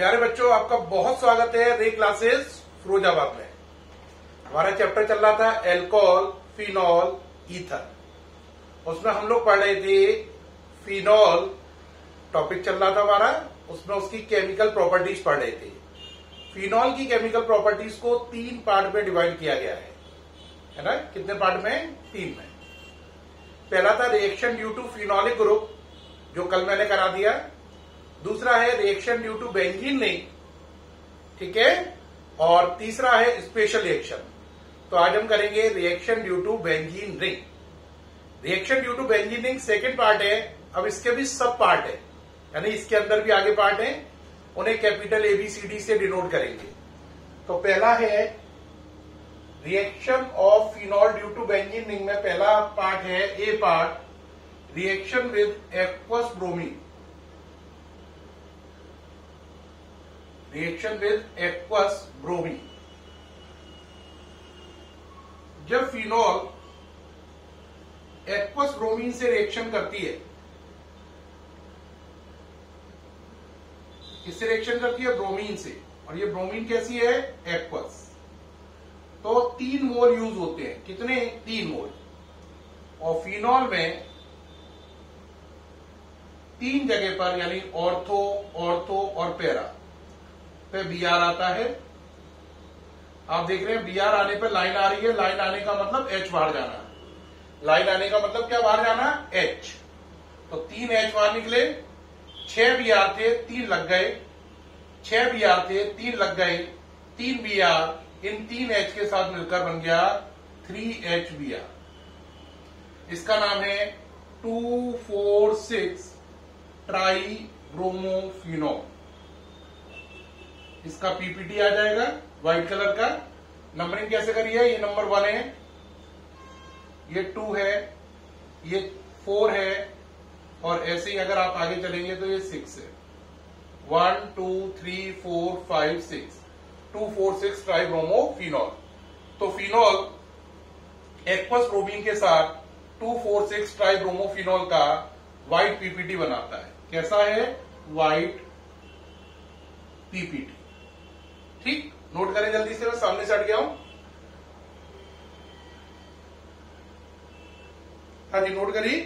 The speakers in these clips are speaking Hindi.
प्यारे बच्चों, आपका बहुत स्वागत है रे क्लासेस फिरोजाबाद में। हमारा चैप्टर चल रहा था एल्कोहल, फिनॉल, ईथर। उसमें हम लोग पढ़ रहे थे फिनॉल टॉपिक चल रहा था हमारा, उसमें उसकी केमिकल प्रॉपर्टीज पढ़ रहे थे। फिनॉल की केमिकल प्रॉपर्टीज को 3 पार्ट में डिवाइड किया गया है ना। कितने पार्ट में? 3 में। पहला था reaction due to phenolic group, जो कल मैंने करा दिया। दूसरा है reaction due to benzene ring, ठीक है। और तीसरा है स्पेशल रिएक्शन। तो आज हम करेंगे reaction due to benzene ring. Reaction due to benzene ring second part है। अब इसके भी सब पार्ट है, यानी इसके अंदर भी आगे पार्ट है, उन्हें कैपिटल ABCD से डिनोट करेंगे। तो पहला है reaction of phenol due to benzene ring में पहला पार्ट है A part, reaction with aqueous bromine. Reaction with aqueous bromine. जब फिनॉल एक्वस ब्रोमीन से रिएक्शन करती है, किससे रिएक्शन करती है? ब्रोमीन से। और ये ब्रोमीन कैसी है? एक्वस। तो 3 मोल यूज होते हैं। कितने? 3 मोल। और फिनॉल में 3 जगह पर, यानी ऑर्थो, ऑर्थो और पैरा पे Br आता है। आप देख रहे हैं Br आने पर लाइन आ रही है। लाइन आने का मतलब H बाहर जाना। लाइन आने का मतलब क्या बाहर जाना? H। तो 3 H बाहर निकले। 6 Br थे, 3 लग गए। 6 Br थे, 3 लग गए। 3 Br इन 3 H के साथ मिलकर बन गया 3HBr। इसका नाम है 2,4,6 ट्राई ब्रोमोफिनॉल। इसका पीपीटी आ जाएगा व्हाइट कलर का। नंबरिंग कैसे करी है? ये नंबर 1 है, ये 2 है, ये 4 है, और ऐसे ही अगर आप आगे चलेंगे तो ये 6 है। 1 2 3 4 5 6 2,4,6 ट्राइब्रोमोफिनॉल। तो फिनॉल एक्वस ब्रोमीन के साथ 2,4,6 ट्राइब्रोमोफिनॉल का व्हाइट पीपीटी बनाता है। कैसा है? White PPT. ठीक, नोट करें जल्दी से, मैं सामने से हट गया हूं। हाँ जी, नोट करिए।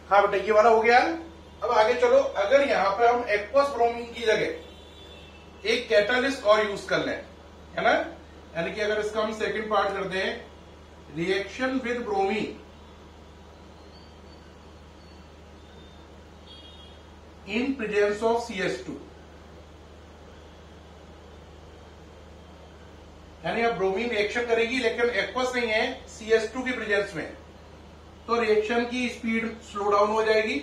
हाँ बेटा, ये वाला हो गया। अब आगे चलो। अगर यहां पर हम एक्वस ब्रोमीन की जगह एक कैटालिस्ट और यूज कर लें, है ना, यानी कि अगर इसका हम सेकंड पार्ट कर दें, reaction with bromine in presence of CS2, यानी अब ब्रोमीन रिएक्शन करेगी लेकिन एक्वस नहीं है, CS2 की प्रेजेंस में, तो रिएक्शन की स्पीड स्लो डाउन हो जाएगी।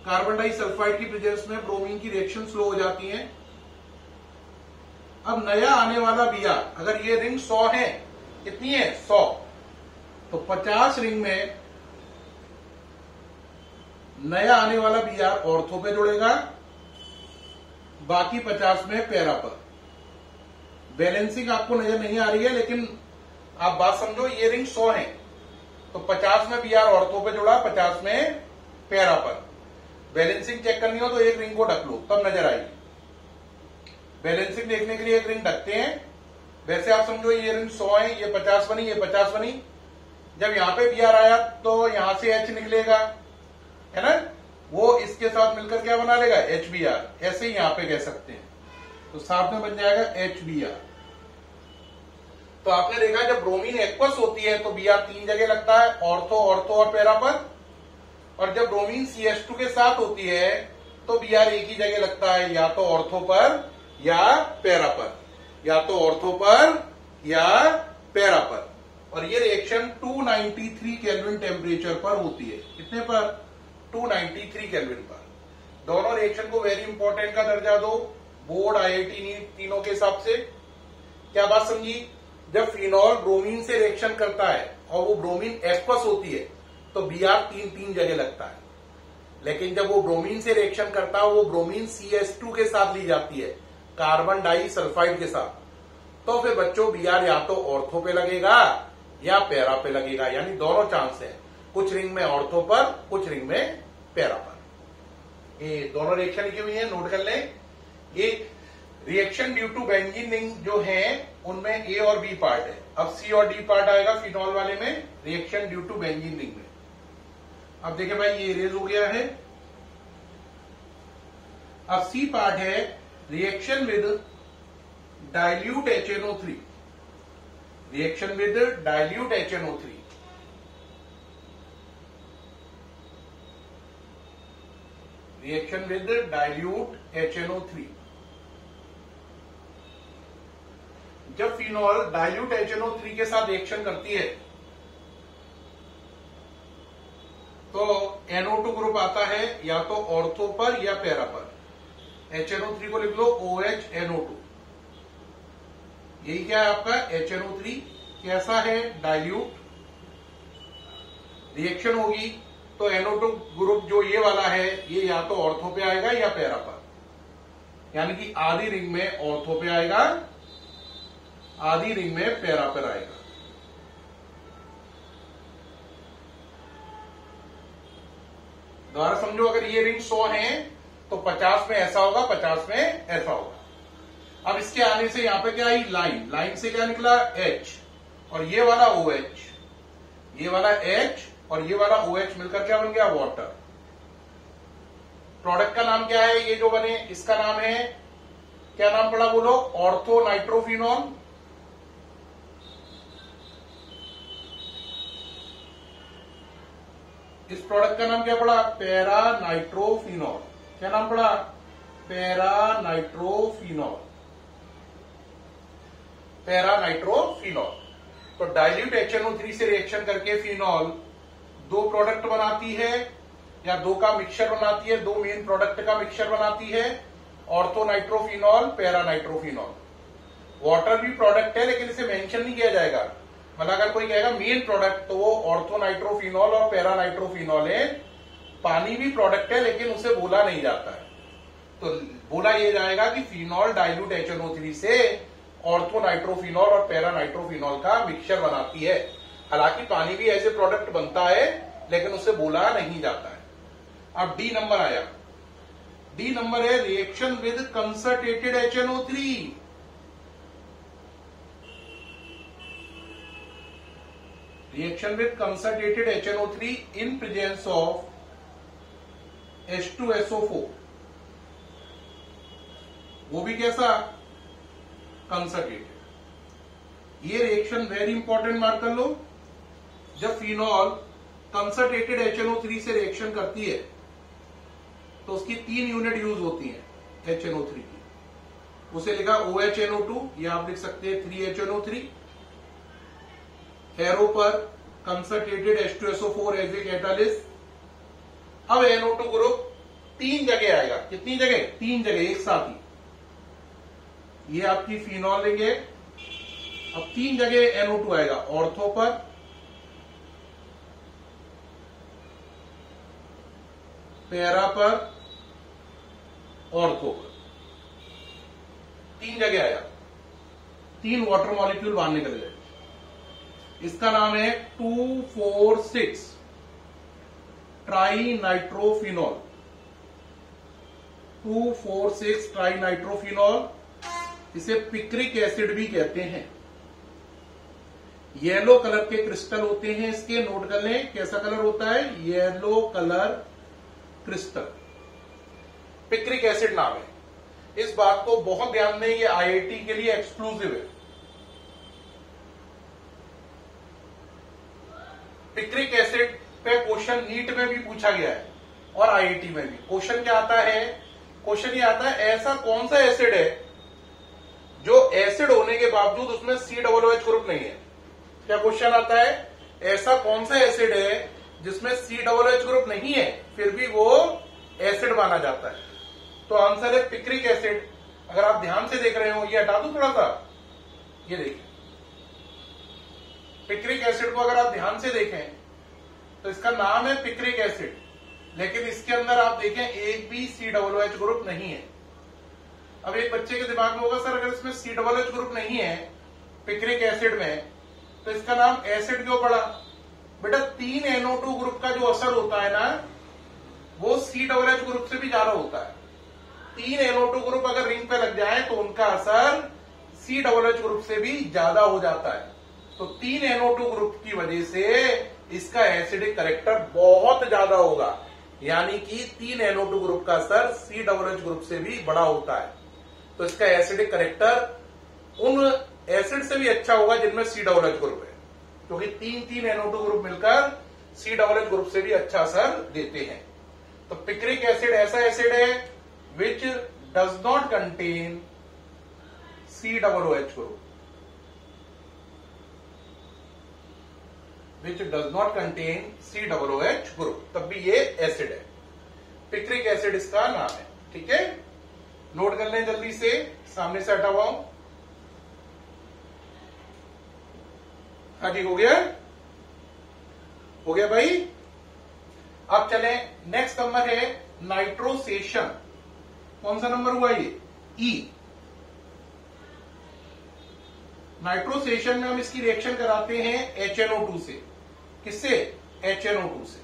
कार्बन डाइसल्फाइड की प्रेजेंस में ब्रोमीन की रिएक्शन स्लो हो जाती है। अब नया आने वाला Br, अगर ये रिंग 100 है, कितनी है? 100, तो 50 रिंग में नया आने वाला Br ऑर्थो पे जुड़ेगा, बाकी 50 में पैरा पर। बैलेंसिंग आपको नजर नहीं आ रही है, लेकिन आप बात समझो। ये रिंग 100 है, तो 50 में Br ऑर्थो पे जुड़ा, 50 में पैरा पर। बैलेंसिंग चेक करनी हो तो एक रिंग को ढक लो, तब नजर आएगी। बैलेंसिंग देखने के लिए एक रिंग ढकते हैं। वैसे आप समझो ये रिंग 100 है, ये 50 बनी, ये 50 बनी। जब यहां पे Br आया तो यहां से H निकलेगा, है ना, वो इसके साथ मिलकर क्या बना लेगा? HBr। ऐसे ही यहां पे कह सकते हैं, तो साथ में बन जाएगा HBr। तो आपने देखा जब ब्रोमीन एक्वस होती है तो Br 3 जगह लगता है, ऑर्थो, ऑर्थो और पैरा पर। और जब ब्रोमीन CS2 के साथ होती है तो Br एक ही जगह लगता है, या तो ऑर्थो पर या पैरा पर, या तो ऑर्थो पर या पैरा पर। और ये रिएक्शन 293 केल्विन टेम्परेचर पर होती है। कितने पर? 293 केल्विन पर। दोनों रिएक्शन को वेरी इंपॉर्टेंट का दर्जा दो, बोर्ड, IIT, नीट, तीनों के हिसाब से। क्या बात समझी? जब फिनॉल ब्रोमीन से रिएक्शन करता है और वो ब्रोमीन एक्वस होती है तो Br 3 जगह लगता है। लेकिन जब वो ब्रोमीन से रिएक्शन करता है, वो ब्रोमीन CS2 के साथ ली जाती है, कार्बन डाइसल्फाइड के साथ, तो फिर बच्चों Br या तो ऑर्थो पे लगेगा या पैरा पे लगेगा, यानी दोनों चांस है। कुछ रिंग में ऑर्थो पर, कुछ रिंग में पैरा पर। ये दोनों रिएक्शन लिखी हुई है, नोट कर लें। ये reaction due to benzene ring जो है उनमें ए और बी पार्ट है। अब सी और डी पार्ट आएगा फिनॉल वाले में, reaction due to benzene ring में। अब देखिए भाई ये इरेज हो गया है। अब सी पार्ट है reaction with dilute HNO3, reaction with dilute HNO3। Reaction with dilute HNO3। जब फिनॉल डाइल्यूट HNO3 के साथ रिएक्शन करती है तो NO2 ग्रुप आता है या तो ऑर्थो पर या पैरा पर। HNO3 को लिख लो OHNO2। यही क्या है आपका HNO3। कैसा है? डाइल्यूट। रिएक्शन होगी तो NO2 ग्रुप जो ये वाला है ये या तो ऑर्थो पे आएगा या पैरा पर, यानी कि आधी रिंग में ऑर्थो पे आएगा, आधी रिंग में पैरा पर आएगा। दोबारा समझो, अगर ये रिंग 100 है तो 50 में ऐसा होगा, 50 में ऐसा होगा। अब इसके आने से यहां पे क्या आई? लाइन। लाइन से क्या निकला? H, और ये वाला OH, ये वाला H और ये वाला OH मिलकर क्या बन गया? वाटर। प्रोडक्ट का नाम क्या है? ये जो बने इसका नाम है, क्या नाम पड़ा बोलो? Ortho nitrophenol. इस प्रोडक्ट का नाम क्या पड़ा? Para nitrophenol. क्या नाम पड़ा? Para nitrophenol. Para nitrophenol. तो डाइल्यूट HNO3 से रिएक्शन करके फिनॉल दो प्रोडक्ट बनाती है या दो का मिक्सचर बनाती है, दो मेन प्रोडक्ट का मिक्सचर बनाती है, ortho nitrophenol, para nitrophenol. Water भी प्रोडक्ट है लेकिन इसे मेंशन नहीं किया जाएगा। मतलब अगर कोई कहेगा मेन प्रोडक्ट तो वो ऑर्थो नाइट्रोफिनॉल और पैरा नाइट्रोफिनॉल है। पानी भी प्रोडक्ट है लेकिन उसे बोला नहीं जाता है। तो बोला ये जाएगा कि फिनॉल डाइल्यूट HNO3 से ऑर्थो नाइट्रोफिनॉल और पैरा नाइट्रोफिनॉल का मिक्सचर बनाती है। हालांकि पानी भी ऐसे प्रोडक्ट बनता है लेकिन उसे बोला नहीं जाता है। अब डी नंबर आया। डी नंबर है reaction with concentrated HNO3। Reaction with concentrated HNO3 in presence of H2SO4। वो भी कैसा? कंसंट्रेटेड। ये रिएक्शन वेरी इंपॉर्टेंट, मार्क कर लो। जब फिनॉल कंसंट्रेटेड HNO3 से रिएक्शन करती है तो उसकी 3 यूनिट यूज होती हैं HNO3 की। उसे लिखा OHNO2, या आप लिख सकते हैं 3HNO3। एरो पर concentrated H2SO4 as a catalyst. अब NO2 ग्रुप 3 जगह आएगा। कितनी जगह? 3 जगह एक साथ ही। ये आपकी फिनॉल लेंगे। अब 3 जगह NO2 आएगा, ऑर्थो पर, पैरा पर, ऑर्थो पर। 3 जगह आया, 3 वाटर मॉलिक्यूल बाहर निकल गए। इसका नाम है 2,4,6 ट्राई नाइट्रोफिनॉल। 2,4,6 try nitrophenol. इसे पिक्रिक एसिड भी कहते हैं। येलो कलर के क्रिस्टल होते हैं इसके, नोट कर लें। कैसा कलर होता है? Yellow colour crystal. Picric acid नाम है। इस बात को बहुत ध्यान दें, ये IIT के लिए एक्सक्लूसिव है। पिक्रिक एसिड पे क्वेश्चन नीट में भी पूछा गया है और IIT में भी। क्वेश्चन क्या आता है? क्वेश्चन ये आता है, ऐसा कौन सा एसिड है जो एसिड होने के बावजूद उसमें COOH ग्रुप नहीं है? क्या क्वेश्चन आता है? ऐसा कौन सा एसिड है जिसमें COOH ग्रुप नहीं है फिर भी वो एसिड माना जाता है? तो आंसर है पिक्रिक एसिड। अगर आप ध्यान से देख रहे हो, ये हटा दूं थोड़ा सा, ये देखिए पिक्रिक एसिड को अगर आप ध्यान से देखें तो इसका नाम है पिक्रिक एसिड, लेकिन इसके अंदर आप देखें एक भी COOH ग्रुप नहीं है। अब एक बच्चे के दिमाग में होगा, सर अगर इसमें COOH ग्रुप नहीं है पिक्रिक एसिड में तो इसका नाम एसिड क्यों पड़ा? बेटा 3NO2 ग्रुप का जो असर होता है ना वो COOH ग्रुप से भी ज्यादा होता है। 3NO2 ग्रुप अगर रिंग पे लग जाए तो उनका असर COOH ग्रुप से भी ज्यादा हो जाता है। तो 3NO2 ग्रुप की वजह से इसका एसिडिक कैरेक्टर बहुत ज्यादा होगा, यानी कि 3NO2 ग्रुप का असर COOH ग्रुप से भी बड़ा होता है। तो इसका एसिडिक कैरेक्टर उन एसिड से भी अच्छा होगा जिनमें COOH ग्रुप है, क्योंकि 3NO2 ग्रुप मिलकर COOH ग्रुप से भी अच्छा असर देते हैं। तो पिक्रिक एसिड ऐसा एसिड है which does not contain COOH group, which does not contain COOH group, तब भी ये एसिड है। पिक्रिक एसिड इसका नाम है। ठीक है, नोट कर लें जल्दी से, सामने से हटा हुआ हूं। हाँ ठीक हो गया, हो गया भाई। अब चले, नेक्स्ट नंबर है नाइट्रोसेशन। कौन सा नंबर हुआ ये? ई। नाइट्रोसेशन में हम इसकी रिएक्शन कराते हैं HNO2 से। किससे? HNO2 से।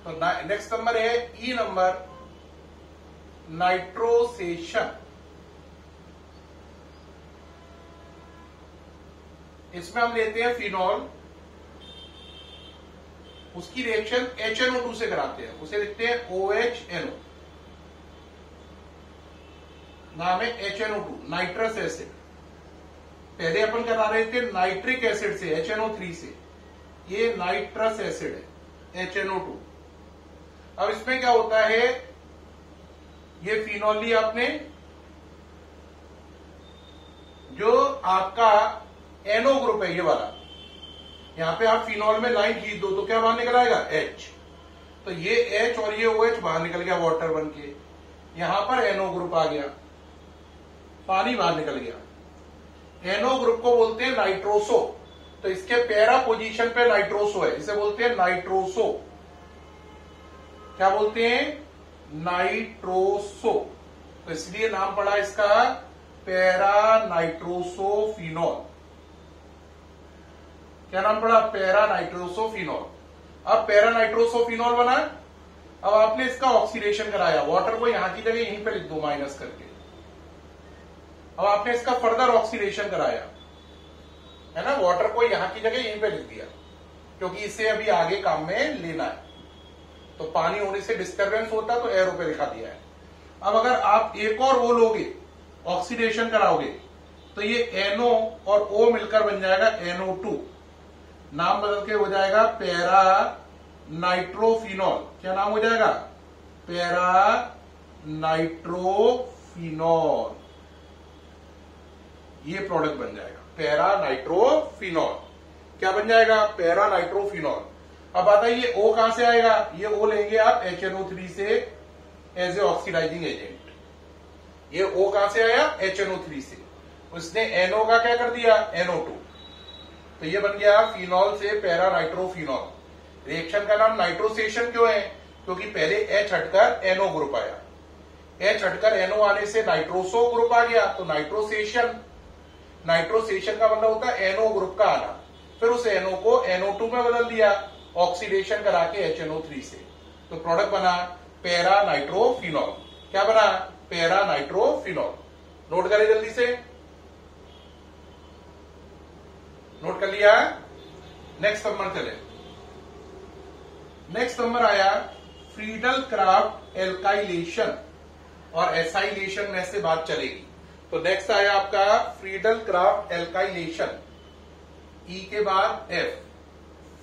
तो नेक्स्ट नंबर है ई नंबर, नाइट्रोसेशन। इसमें हम लेते हैं फिनॉल, उसकी रिएक्शन HNO2 से कराते हैं, उसे लिखते हैं OHNO, नाम है HNO2, नाइट्रस एसिड। पहले अपन करा रहे थे नाइट्रिक एसिड से, HNO3 से, ये नाइट्रस एसिड है HNO2। अब इसमें क्या होता है, ये फिनॉल लिया आपने, जो आपका NO ग्रुप है ये वाला, यहां पे आप फिनॉल में लाइन खींच दो तो क्या बाहर निकल आएगा? H। तो ये H और ये OH बाहर निकल गया वाटर बन के, यहां पर NO ग्रुप आ गया, पानी बाहर निकल गया। NO ग्रुप को बोलते हैं नाइट्रोसो, तो इसके पैरा पोजीशन पे नाइट्रोसो है, इसे बोलते हैं नाइट्रोसो। क्या बोलते हैं? नाइट्रोसो। तो इसलिए नाम पड़ा इसका पैरा नाइट्रोसोफिनॉल। क्या नाम पड़ा? पैरा नाइट्रोसोफिनॉल। अब पैरा नाइट्रोसोफिनॉल बना, अब आपने इसका ऑक्सीडेशन कराया, वाटर को यहां की जगह यहीं पे लिख दो माइनस करके। अब आपने इसका फर्दर ऑक्सीडेशन कराया, है ना, वाटर को यहां की जगह यहीं पे लिख दिया, क्योंकि इसे अभी आगे काम में लेना है। तो पानी होने से डिस्टर्बेंस होता तो एरो पे लिखा दिया है। अब अगर आप एक और वो लोगे, ऑक्सीडेशन कराओगे, तो ये NO और O मिलकर बन जाएगा NO2, नाम बदल के हो जाएगा पैरा नाइट्रोफिनॉल। क्या नाम हो जाएगा? Para nitrophenol. ये प्रोडक्ट बन जाएगा पैरा नाइट्रोफिनॉल। क्या बन जाएगा? Para nitrophenol. अब बताइए O कहां से आएगा? ये O लेंगे आप HNO3 से एज ए ऑक्सीडाइजिंग एजेंट। ये O कहां से आया? HNO3 से। उसने NO का क्या कर दिया? NO2। तो ये बन गया फिनॉल से पैरा नाइट्रोफिनॉल। रिएक्शन का नाम नाइट्रोसेशन क्यों है? क्योंकि पहले H हटकर NO ग्रुप आया, H हटकर NO आने से नाइट्रोसो ग्रुप आ गया, तो नाइट्रोसेशन। नाइट्रोसेशन का मतलब होता है NO ग्रुप का आना, फिर उस NO को NO2 में बदल दिया ऑक्सीडेशन करा के HNO3 से, तो प्रोडक्ट बना पैरा नाइट्रोफिनॉल। क्या बना? Para nitrophenol. नोट करें जल्दी से, नोट कर लिया। नेक्स्ट नंबर चले। नेक्स्ट नंबर आया फ्रीडल क्राफ्ट एल्काइलेशन, और एसाइलेशन में से बात चलेगी। तो नेक्स्ट आया आपका फ्रीडल क्राफ्ट एल्काइलेशन, ई के बाद F,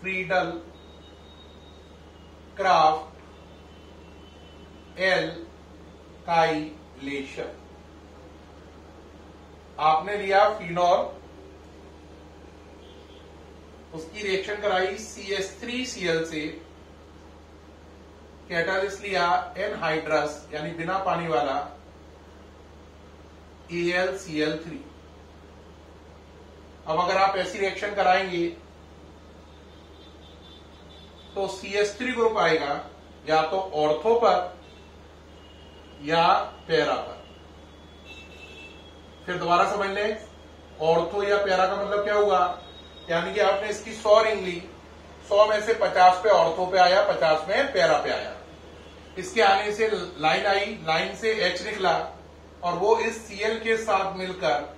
फ्रीडल क्राफ्ट एल्काइलेशन। आपने लिया फिनॉल, उसकी रिएक्शन कराई CH3Cl से, कैटालिस्ट लिया एनहाइड्रस यानी बिना पानी वाला AlCl3। अब अगर आप ऐसी रिएक्शन कराएंगे तो CH3 ग्रुप आएगा या तो ऑर्थो पर या पैरा पर। फिर दोबारा समझ लें, ऑर्थो या पैरा का मतलब क्या हुआ? यानी कि आपने इसकी 100 रिंग ली, 100 में से 50 पे ऑर्थो पे आया, 50 में पैरा पे आया। इसके आने से लाइन आई, लाइन से H निकला और वो इस Cl के साथ मिलकर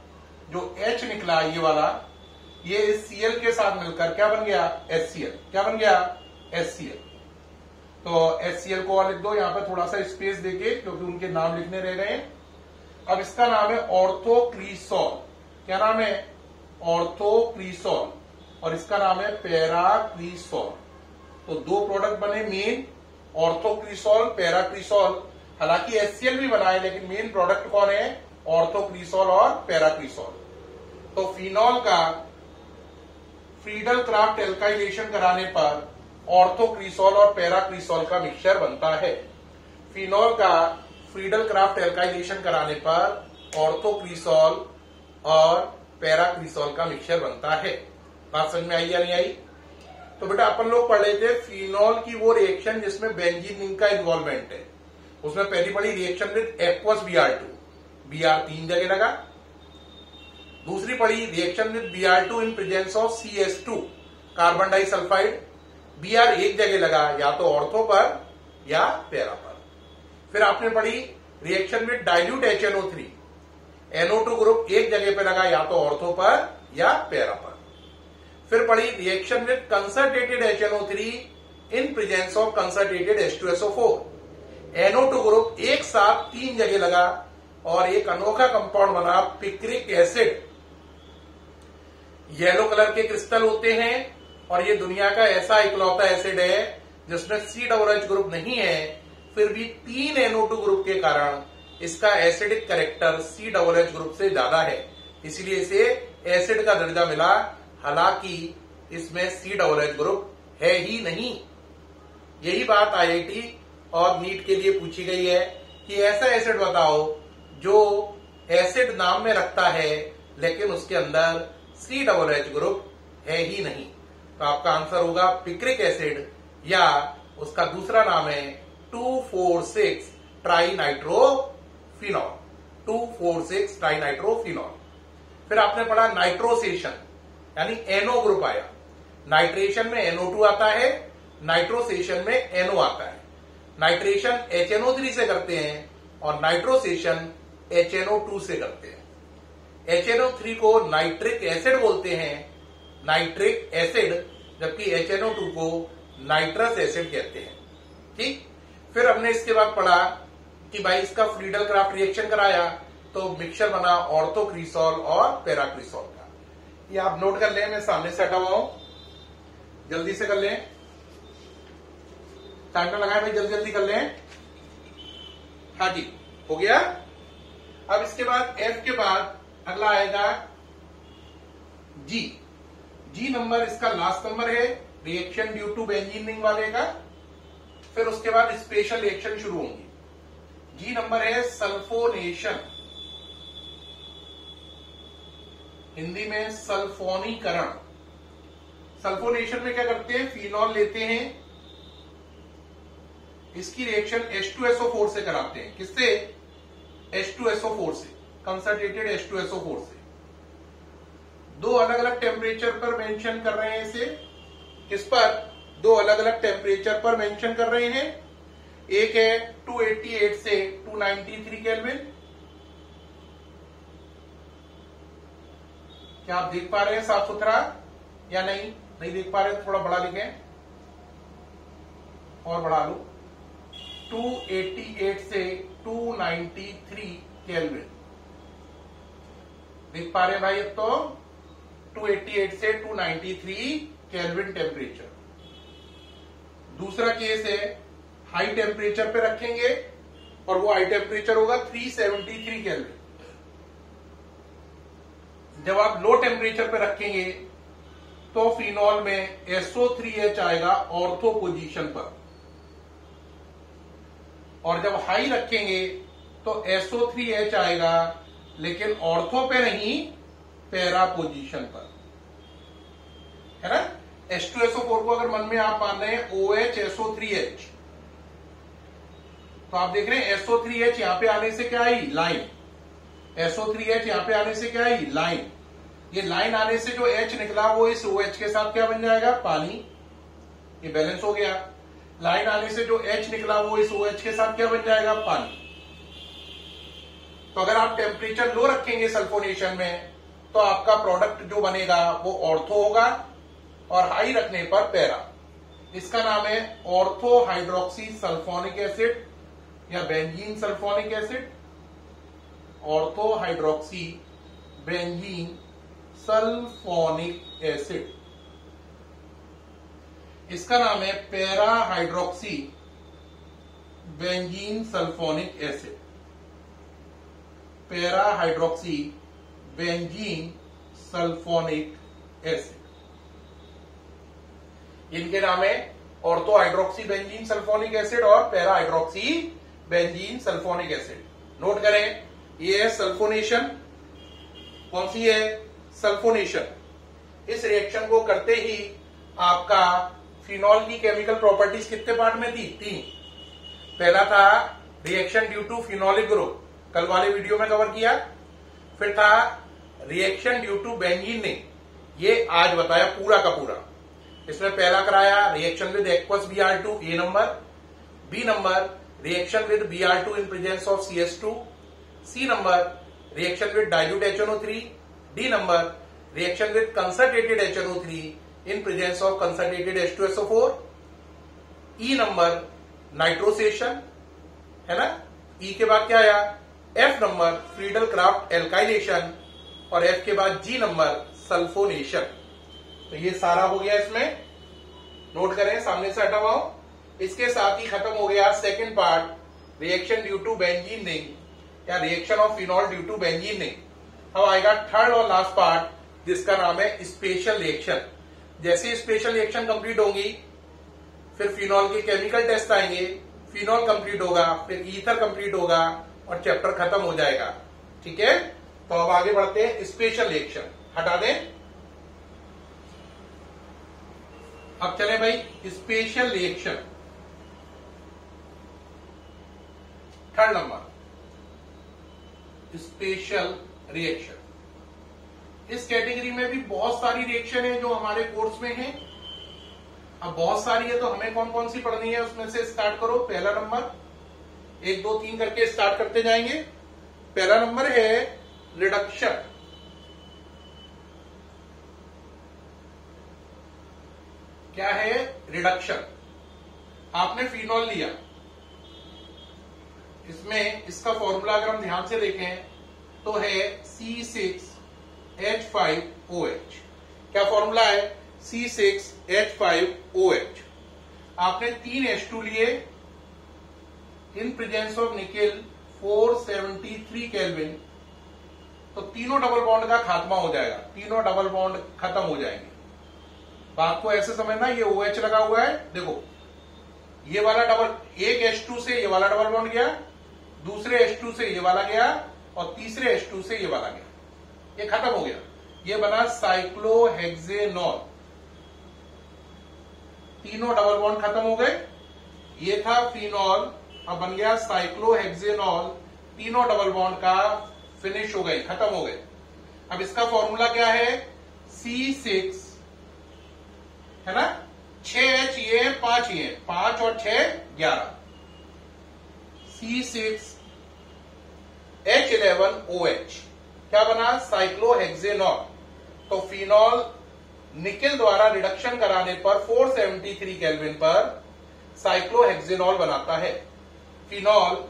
जो H निकला ये वाला, ये इस Cl के साथ मिलकर क्या बन गया? HCl। क्या बन गया? HCl। तो HCl को और लिख दो यहां पर थोड़ा सा स्पेस देके, क्योंकि उनके नाम लिखने रह गए। अब इसका नाम है ऑर्थोक्रीसोल। क्या नाम है? ऑर्थोक्रीसोल। और इसका नाम है पैराक्रीसोल। तो दो प्रोडक्ट बने मेन, ऑर्थोक्रीसोल, पैराक्रीसोल। हालांकि HCl भी बना है, लेकिन मेन प्रोडक्ट कौन है? ऑर्थोक्रीसोल और पैराक्रीसोल। तो फिनॉल का फ्रीडल क्राफ्ट एल्काइलेशन कराने पर ऑर्थोक्रीसोल और पैराक्रीसोल का मिक्सचर बनता है। फिनॉल का फ्रीडल क्राफ्ट एल्काइलेशन कराने पर ऑर्थोक्रीसोल और पैराक्रीसोल का मिक्सचर बनता है। बात समझ में आई या नहीं आई? तो बेटा अपन लोग पढ़ रहे थे फिनॉल की वो रिएक्शन जिसमें बेंजीन रिंग का इन्वॉल्वमेंट है। उसमें पहली पढ़ी reaction with aqueous Br2, Br 3 जगह लगा। दूसरी पढ़ी reaction with Br2 in presence of CH2 carbon disulphide, Br एक जगह लगा, या तो ऑर्थो पर या पैरा पर। फिर आपने पढ़ी reaction with dilute HNO3, NO2 group एक जगह पे लगा, या तो ऑर्थो पर या पैरा पर। फिर पढ़ी reaction with concentrated HNO3 in presence of concentrated H2SO4, NO2 group एक साथ 3 जगह लगा और एक अनोखा कंपाउंड बना पिक्रिक एसिड। येलो कलर के क्रिस्टल होते हैं और ये दुनिया का ऐसा इकलौता एसिड है जिसमें COOH ग्रुप नहीं है, फिर भी 3 NO2 ग्रुप के कारण इसका एसिडिक कैरेक्टर COOH ग्रुप से ज्यादा है, इसलिए इसे एसिड का दर्जा मिला। हालांकि इसमें COOH ग्रुप है ही नहीं। यही बात IIT और नीट के लिए पूछी गई है कि ऐसा एसिड बताओ जो एसिड नाम में रखता है लेकिन उसके अंदर COOH ग्रुप है ही नहीं। तो आपका आंसर होगा पिक्रिक एसिड, या उसका दूसरा नाम है 2,4,6 ट्राइनाइट्रोफिनॉल। 2,4,6 ट्राइनाइट्रोफिनॉल। फिर आपने पढ़ा नाइट्रोसेशन, यानी NO ग्रुप आया। नाइट्रेशन में NO2 आता है, नाइट्रोसेशन में NO आता है। नाइट्रेशन HNO3 से करते हैं और नाइट्रोसेशन HNO2 से करते हैं। HNO3 को नाइट्रिक एसिड बोलते हैं, नाइट्रिक एसिड, जबकि HNO2 को नाइट्रस एसिड कहते हैं। ठीक। फिर हमने इसके बाद पढ़ा कि भाई इसका फ्रीडल क्राफ्ट रिएक्शन कराया तो मिक्सचर बना ऑर्थोक्रीसोल और पैराक्रीसोल का। ये आप नोट कर लें, मैं सामने से हटा हुआ हूं, जल्दी से कर लें। टाइमर लगाए भाई, जल्दी जल्दी कर लें। हाँ जी, हो गया। अब इसके बाद F के बाद अगला आएगा G। G नंबर इसका लास्ट नंबर है reaction due to benzene ring वाले का। फिर उसके बाद स्पेशल रिएक्शन शुरू होंगी। G नंबर है सल्फोनेशन, हिंदी में सल्फोनीकरण। सल्फोनेशन में क्या करते हैं? फिनॉल लेते हैं, इसकी रिएक्शन H2SO4 से कराते हैं। किससे? H2SO4 से, कंसंट्रेटेड H2SO4 से। दो अलग अलग टेम्परेचर पर मेंशन कर रहे हैं इसे। किस पर? दो अलग अलग टेम्परेचर पर मेंशन कर रहे हैं। एक है 288 से 293 केल्विन। क्या आप देख पा रहे हैं साफ सुथरा या नहीं? नहीं देख पा रहे हैं, थोड़ा बड़ा लिखें और बढ़ा लो। 288 से 293 केल्विन। देख पा रहे हैं भाई? अब तो 288 से 293 केल्विन टेम्परेचर। दूसरा केस है हाई टेम्परेचर पे रखेंगे और वो हाई टेम्परेचर होगा 373 केल्विन। जब आप लो टेम्परेचर पे रखेंगे तो फिनॉल में SO3H आएगा ऑर्थो पोजीशन पर, और जब हाई रखेंगे तो SO3H आएगा लेकिन ऑर्थो पे नहीं, पैरा पोजीशन पर, है ना। H2SO4 को अगर मन में आप मान रहे हैं OH SO3H, तो आप देख रहे हैं SO3H यहां पे आने से क्या आई? लाइन। SO3H यहां पे आने से क्या आई? लाइन। ये लाइन आने से जो H निकला वो इस OH के साथ क्या बन जाएगा? पानी। ये बैलेंस हो गया। लाइन आने से जो H निकला वो इस OH के साथ क्या बन जाएगा, पानी। तो अगर आप टेम्परेचर लो रखेंगे सल्फोनेशन में तो आपका प्रोडक्ट जो बनेगा वो ऑर्थो होगा, और हाई रखने पर पैरा। इसका नाम है ऑर्थो हाइड्रोक्सी सल्फोनिक एसिड या benzene sulphonic acid. Ortho hydroxy benzene sulphonic acid. इसका नाम है para hydroxy benzene sulphonic acid. Para hydroxy benzene sulphonic acid, इनके नाम है ortho hydroxy benzene sulphonic acid और para hydroxy benzene sulphonic acid. Note करें, ये है सल्फोनेशन। कौन सी है, सल्फोनेशन। इस रिएक्शन को करते ही आपका फिनॉल की केमिकल प्रॉपर्टीज कितने पार्ट में थी, 3। पहला था reaction due to phenolic group, कल वाले वीडियो में कवर किया। फिर था रिएक्शन ड्यू टू बेंजीनिंग, ये आज बताया पूरा का पूरा। इसमें पहला कराया reaction with aqueous Br2, A number. B number reaction with Br2 in presence of CS2। C number reaction with dilute HNO3। D number reaction with concentrated HNO3 in presence of concentrated H2SO4। E number nitrosation, है ना। ई के बाद क्या आया, F number Friedel Crafts alkylation, और एफ के बाद जी नंबर सल्फोनेशन। तो ये सारा हो गया इसमें, नोट करें, सामने से हटा हुआ हूं। इसके साथ ही खत्म हो गया second part, reaction due to benzene ring या reaction of phenol due to benzene ring. अब आएगा थर्ड और लास्ट पार्ट, जिसका नाम है स्पेशल रिएक्शन। जैसे स्पेशल रिएक्शन कंप्लीट होंगी फिर फिनॉल के केमिकल टेस्ट आएंगे, फिनॉल कंप्लीट होगा, फिर ईथर कंप्लीट होगा और चैप्टर खत्म हो जाएगा। ठीक है, तो अब आगे बढ़ते हैं स्पेशल रिएक्शन। हटा दें। अब चले भाई special reaction. Third number special reaction. इस कैटेगरी में भी बहुत सारी रिएक्शन है जो हमारे कोर्स में है। अब बहुत सारी है तो हमें कौन कौन सी पढ़नी है उसमें से स्टार्ट करो। पहला नंबर 1 2 3 करके स्टार्ट करते जाएंगे। पहला नंबर है रिडक्शन। क्या है, रिडक्शन। आपने फिनॉल लिया, इसमें इसका फॉर्मूला अगर हम ध्यान से देखें तो है C6H5OH। क्या फॉर्मूला है, C6H5OH। आपने 3 H2 लिए इन प्रेजेंस ऑफ निकेल 473 केल्विन, तो तीनों डबल बॉन्ड का खात्मा हो जाएगा, तीनों डबल बॉन्ड खत्म हो जाएंगे। बात को ऐसे समझना, ये OH लगा हुआ है, देखो ये वाला डबल, एक H2 से ये वाला डबल बॉन्ड गया, दूसरे H2 से ये वाला गया और तीसरे H2 से ये वाला गया, ये खत्म हो गया। ये बना साइक्लोहेक्सेनॉल, तीनों डबल बॉन्ड खत्म हो गए। ये था फिनॉल, अब बन गया साइक्लोहेक्सेनॉल, तीनों डबल बॉन्ड का फिनिश हो गए, खत्म हो गए। अब इसका फॉर्मूला क्या है, C6, है ना, 6H ये 5 ये 5 और 6 11, C6H11OH क्या बना, साइक्लोहेक्सेनॉल। तो फिनॉल निकेल द्वारा रिडक्शन कराने पर 473 केल्विन पर साइक्लोहेक्सेनॉल बनाता है। फिनॉल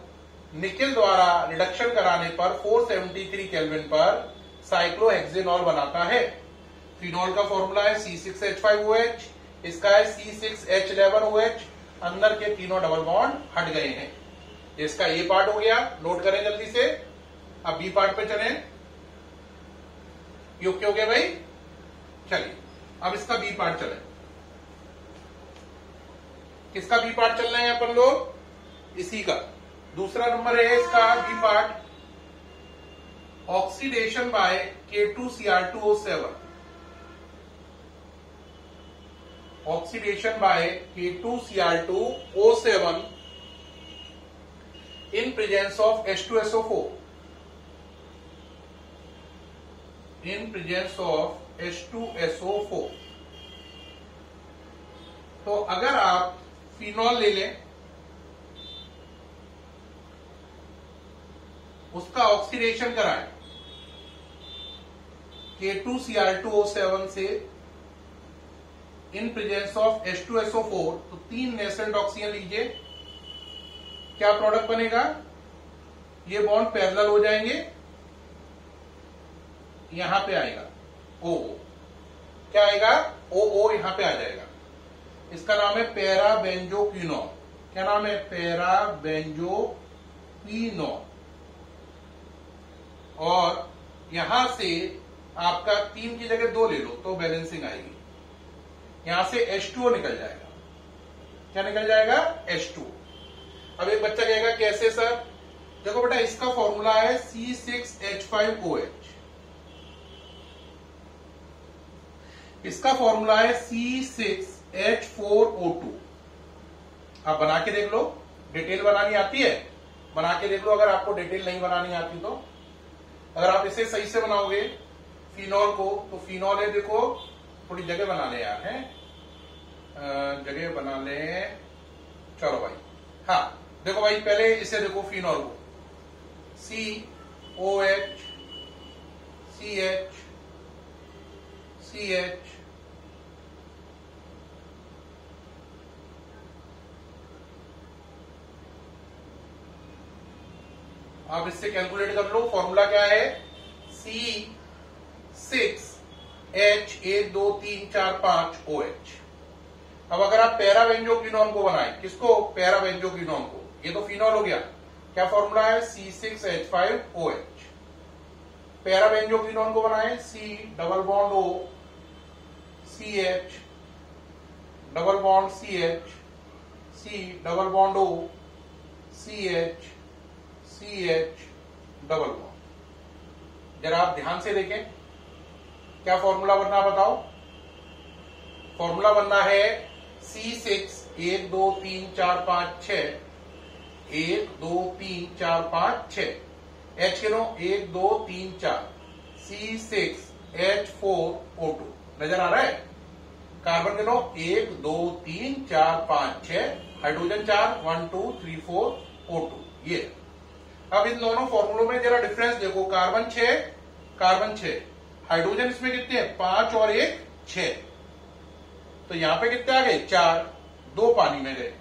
निकेल द्वारा रिडक्शन कराने पर 473 केल्विन पर साइक्लोहेक्सेनॉल बनाता है। फिनॉल का फॉर्मूला है C6H5OH, इसका है C6H11OH। अंदर के तीनों डबल बॉन्ड हट गए हैं। इसका ए पार्ट हो गया, नोट करें जल्दी से। अब बी पार्ट पे चलें। युक्त हो गया भाई, चलिए अब इसका बी पार्ट चले। किसका बी पार्ट चल रहे हैं अपन लोग, इसी का दूसरा नंबर है इसका B part, oxidation by K2Cr2O7। Oxidation by K2Cr2O7 in presence of H2SO4, in presence of H2SO4। तो अगर आप फिनॉल ले लें, उसका ऑक्सीडेशन कराएं K2Cr2O7 से इन प्रेजेंस ऑफ H2SO4, तो 3 नेसेंट ऑक्सीजन लीजिए, क्या प्रोडक्ट बनेगा? ये बॉन्ड पैरेलल हो जाएंगे, यहां पे आएगा ओ, क्या आएगा? ओ यहां पे आ जाएगा। इसका नाम है पैराबेंजोक्विनोन। क्या नाम है? पैराबेंजोक्विनोन। और यहां से आपका 3 की जगह 2 ले लो तो बैलेंसिंग आएगी। यहां से H2O निकल जाएगा। क्या निकल जाएगा? H2। अब एक बच्चा कहेगा कैसे सर? देखो बेटा, इसका फॉर्मूला है C6H5OH, इसका फॉर्मूला है C6H4O2। आप बना के देख लो, डिटेल बनानी आती है? बना के देख लो। अगर आपको डिटेल नहीं बनानी आती तो अगर आप इसे सही से बनाओगे फिनॉल को, तो फिनॉल है, देखो थोड़ी जगह बना ले यार, है जगह बना ले। चलो भाई, हाँ देखो भाई, पहले इसे देखो फिनॉल को, COH CH CH आप इससे कैलकुलेट कर लो। फॉर्मूला क्या है? C6H12345OH। अब अगर आप पैराबेंजोक्विनोन को बनाएं, किसको? पैराबेंजोक्विनोन को। ये तो फिनॉल हो गया। क्या फॉर्मूला है? C6H5OH। पैराबेंजोक्विनोन को बनाएं, C double bond O CH double bond CH C double bond O CH CH double bond. जरा आप ध्यान से देखें, क्या फॉर्मूला बनना बताओ? फॉर्मूला बनना है C6 1 2 3 4 5 6 1 2 3 4 5 6 H गिनो 1 2 3 4 C6H4O2। नजर आ रहा है? कार्बन गिनो 1 2 3 4 5 6, हाइड्रोजन 4 1 2 3 4 O2। ये अब इन दोनों फॉर्मूलों में जरा डिफरेंस देखो। कार्बन 6, हाइड्रोजन इसमें कितने हैं? 5 और 1 6। तो यहां पे कितने आ गए? 4, 2 पानी में गए।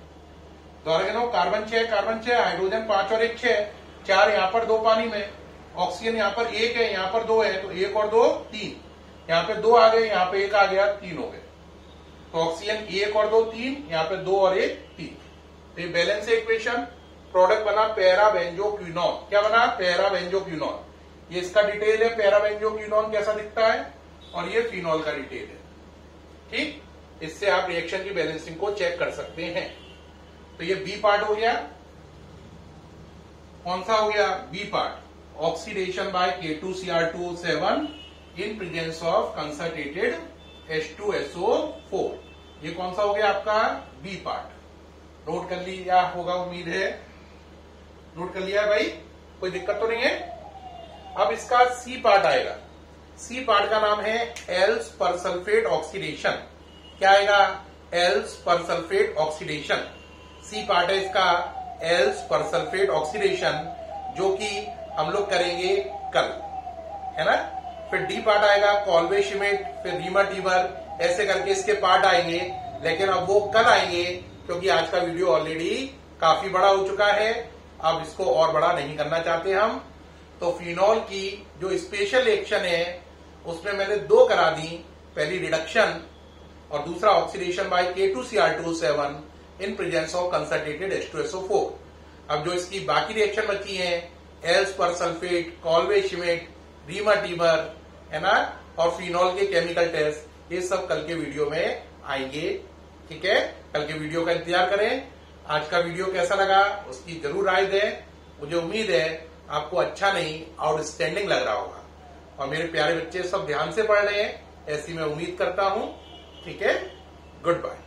दोबारा कार्बन 6, हाइड्रोजन 5 और 1 6, 4 यहां पर 2 पानी में। ऑक्सीजन यहां पर 1 है, यहां पर 2 है, तो 1 और 2 3। यहां पे 2 आ गए, यहां पे 1 आ गया, 3 हो गए। तो ऑक्सीजन 1 और 2 3, यहां पे 2 और 1 3। तो ये बैलेंस इक्वेशन, प्रोडक्ट बना पैराबेंजोक्विनोन। क्या बना? पैराबेंजोक्विनोन। ये इसका डिटेल है, पैराबेंजोक्विनोन कैसा दिखता है, और ये फिनॉल का डिटेल है। ठीक, इससे आप रिएक्शन की बैलेंसिंग को चेक कर सकते हैं। तो ये बी पार्ट हो गया। कौन सा हो गया? B part, oxidation by K2Cr2O7 in presence of concentrated H2SO4। ये कौन सा हो गया आपका? B part. नोट कर लिया होगा, उम्मीद है नोट कर लिया है भाई, कोई दिक्कत तो नहीं है। अब इसका सी पार्ट आएगा। सी पार्ट का नाम है एल्स परसल्फेट ऑक्सीडेशन। क्या आएगा? Elbs persulphate oxidation. C part है इसका एल्स परसल्फेट ऑक्सीडेशन, जो कि हम लोग करेंगे कल, है ना। फिर डी पार्ट आएगा कॉल्वे शिमेट, फिर रीमा-टीमर, ऐसे करके इसके पार्ट आएंगे। लेकिन अब वो कल आएंगे, क्योंकि आज का वीडियो ऑलरेडी काफी बड़ा हो चुका है। अब इसको और बड़ा नहीं करना चाहते हम। तो फिनॉल की जो स्पेशल रिएक्शन है उसमें मैंने 2 करा दी, पहली रिडक्शन और दूसरा oxidation by K2Cr2O7 in presence of concentrated H2SO4। अब जो इसकी बाकी रिएक्शन बची है, एल्स परसल्फेट, कॉल्वे शिमेट, रीमा-टीमर, है ना, और फिनॉल के केमिकल टेस्ट, ये सब कल के वीडियो में आएंगे। ठीक है, कल के वीडियो का इंतजार करें। आज का वीडियो कैसा लगा उसकी जरूर राय दें। मुझे उम्मीद है आपको अच्छा नहीं, आउटस्टैंडिंग लग रहा होगा। और मेरे प्यारे बच्चे सब ध्यान से पढ़ रहे हैं, ऐसी मैं उम्मीद करता हूं। ठीक है, गुड बाय।